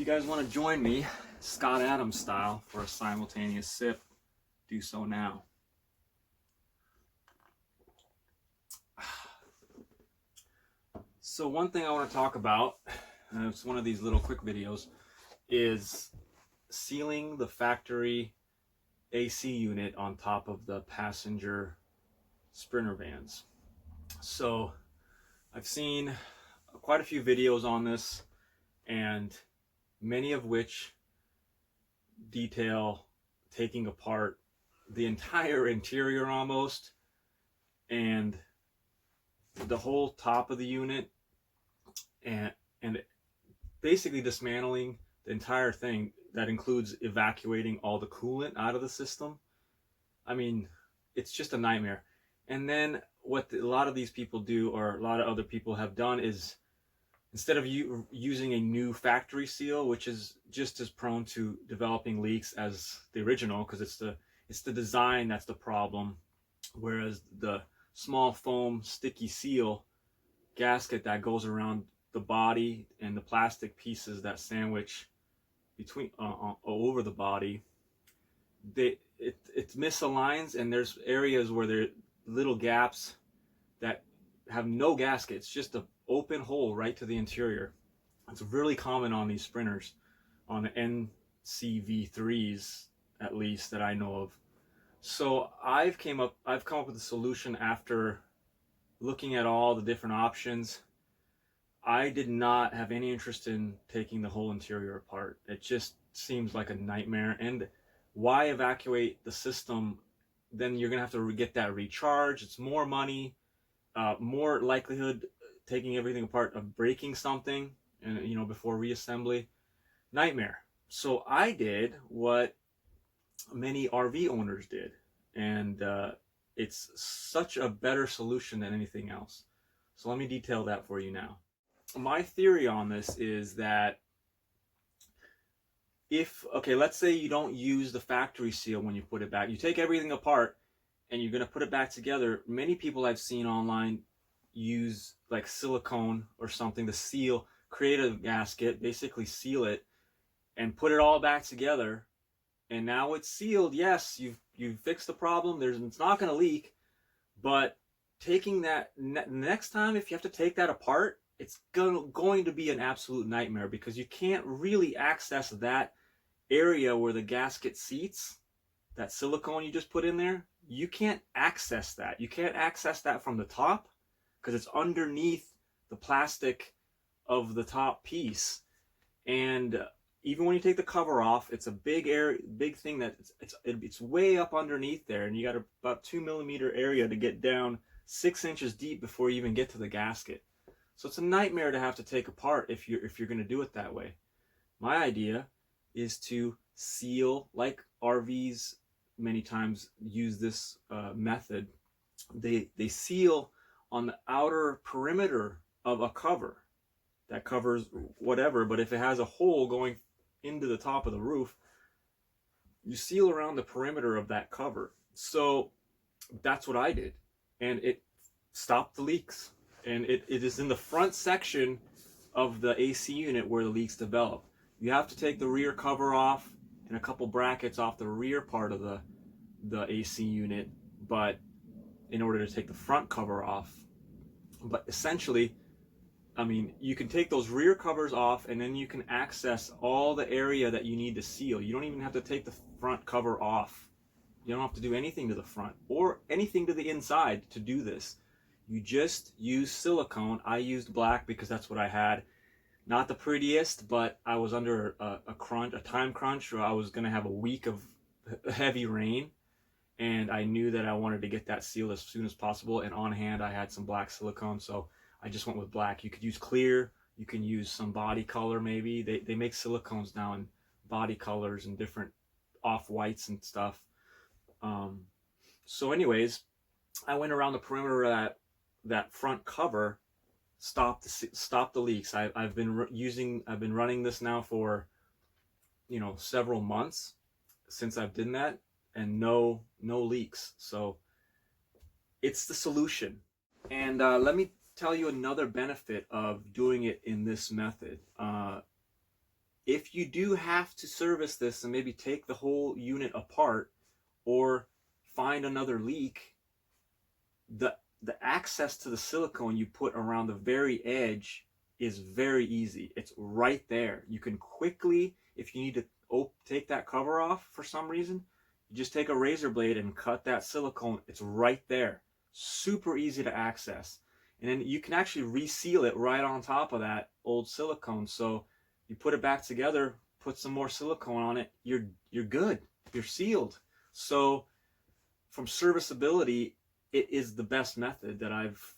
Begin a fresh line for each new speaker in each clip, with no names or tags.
guys want to join me, Scott Adams style, for a simultaneous sip, do so now. So one thing I want to talk about, and it's one of these little quick videos, is sealing the factory AC unit on top of the passenger Sprinter vans. So I've seen quite a few videos on this, and many of which detail taking apart the entire interior almost, and the whole top of the unit, and basically dismantling the entire thing. That includes evacuating all the coolant out of the system. I mean, it's just a nightmare. And then what a lot of these people do, or a lot of other people have done, is instead of using a new factory seal, which is just as prone to developing leaks as the original, because it's the design that's the problem, whereas the small foam sticky seal gasket that goes around the body and the plastic pieces that sandwich between over the body, it misaligns, and there's areas where there are little gaps that have no gasket. It's just an open hole right to the interior. It's really common on these Sprinters, on the NCV3s at least that I know of. So I've come up with a solution after looking at all the different options. I did not have any interest in taking the whole interior apart. It just seems like a nightmare. And why evacuate the system? Then you're gonna have to get that recharged. It's more money, more likelihood taking everything apart of breaking something, and before reassembly. Nightmare. So I did what many RV owners did, and it's such a better solution than anything else. So let me detail that for you now. My theory on this is that let's say you don't use the factory seal when you put it back. You take everything apart and you're going to put it back together. Many people I've seen online use like silicone or something to seal, create a gasket, basically seal it, and put it all back together. And now it's sealed. Yes, you've fixed the problem. It's not going to leak, but taking that next time, if you have to take that apart, it's going to be an absolute nightmare, because you can't really access that area where the gasket seats, that silicone you just put in there. You can't access that. You can't access that from the top because it's underneath the plastic of the top piece. And even when you take the cover off, it's a big area, big thing that it's way up underneath there, and you got about 2 millimeter area to get down 6 inches deep before you even get to the gasket. So it's a nightmare to have to take apart if you're going to do it that way. My idea is to seal, like RVs many times use this method. They seal on the outer perimeter of a cover that covers whatever, but if it has a hole going into the top of the roof, you seal around the perimeter of that cover. So that's what I did, and it stopped the leaks. And it is in the front section of the AC unit where the leaks develop. You have to take the rear cover off and a couple brackets off the rear part of the AC unit, but in order to take the front cover off. But essentially, I mean, you can take those rear covers off, and then you can access all the area that you need to seal. You don't even have to take the front cover off. You don't have to do anything to the front or anything to the inside to do this. You just use silicone. I used black because that's what I had. Not the prettiest, but I was under a time crunch, or I was going to have a week of heavy rain, and I knew that I wanted to get that sealed as soon as possible, and on hand I had some black silicone, so I just went with black. You could use clear, you can use some body color maybe. They make silicones now in body colors and different off-whites and stuff. So anyways, I went around the perimeter of that front cover, stop the leaks. I've been running this now for several months since I've done that, and no leaks. So it's the solution. And let me tell you another benefit of doing it in this method. if you do have to service this and maybe take the whole unit apart or find another leak, the access to the silicone you put around the very edge is very easy. It's right there. You can quickly, if you need to take that cover off for some reason, you just take a razor blade and cut that silicone. It's right there. Super easy to access. And then you can actually reseal it right on top of that old silicone. So you put it back together, put some more silicone on it, you're good. You're sealed. So from serviceability, it is the best method that I've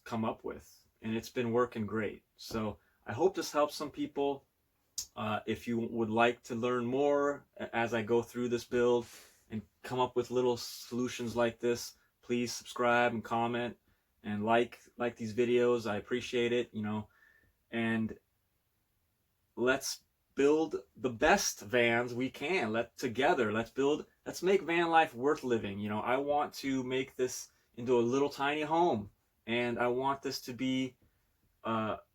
come up with, and it's been working great. So I hope this helps some people. If you would like to learn more as I go through this build and come up with little solutions like this, please subscribe and comment and like these videos. I appreciate it, you know. And let's build the best vans we can. Let's make van life worth living. You know, I want to make this into a little tiny home, and I want this to be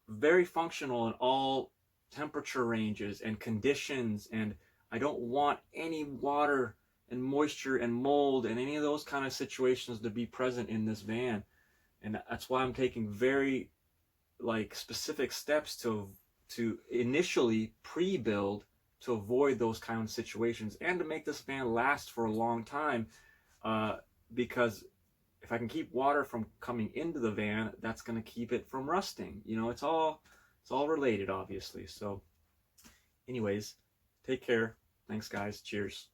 very functional in all temperature ranges and conditions, and I don't want any water and moisture and mold and any of those kind of situations to be present in this van. And that's why I'm taking very specific steps to initially pre-build to avoid those kind of situations and to make this van last for a long time, because if I can keep water from coming into the van, that's going to keep it from rusting. You know, it's all related, obviously. So anyways, take care. Thanks, guys. Cheers.